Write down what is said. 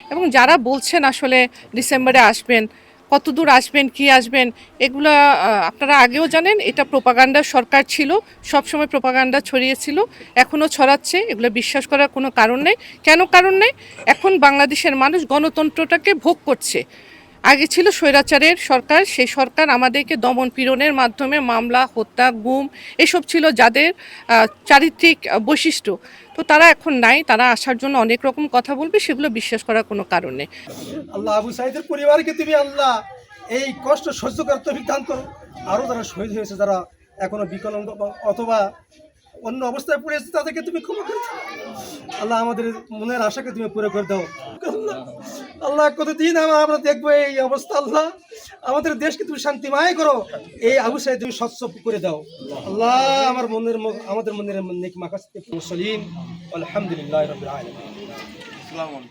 এবং যারা বলছেন আসলে ডিসেম্বরে আসবেন, কতদূর আসবেন, কি আসবেন, এগুলা আপনারা আগেও জানেন। এটা প্রোপাগান্ডার সরকার ছিল, সবসময় প্রোপাগান্ডা ছড়িয়েছিল, এখনও ছড়াচ্ছে। এগুলো বিশ্বাস করার কোনো কারণ নেই। কেন কারণ নেই? এখন বাংলাদেশের মানুষ গণতন্ত্রটাকে ভোগ করছে। আগে ছিল স্বৈরাচারের সরকার, সেই সরকার আমাদেরকে দমন পীড়নের মাধ্যমে মামলা, হত্যা, গুম এসব ছিল যাদের চারিত্রিক বৈশিষ্ট্য। তো তারা এখন নাই, তারা আসার জন্য অনেক রকম কথা বলবে, সেগুলো বিশ্বাস করার কোনো কারণ নেই। আল্লাহ আবু সাইদের পরিবারকে তুমি আল্লাহ এই কষ্ট সহ্য করার তৌফিক দান করো। আরও যারা শহীদ হয়েছে, যারা এখনো বিকলাঙ্গ অথবা অন্য অবস্থায় পড়েছে, তাদেরকে তুমি ক্ষমা করে দাও। আল্লাহ আমাদের মনের আশাকে তুমি পুরো করে দাও। আল্লাহ কতদিন আমরা দেখবো এই অবস্থা। আল্লাহ আমাদের দেশকে তুমি শান্তিময় করো। এই আবু সাইদ তুমি স্বচ্ছ করে দাও। আল্লাহ আমাদের মনের নেক মাকাসিদ মুসলিম আলহামদুলিল্লাহ রাব্বিল আলামিন।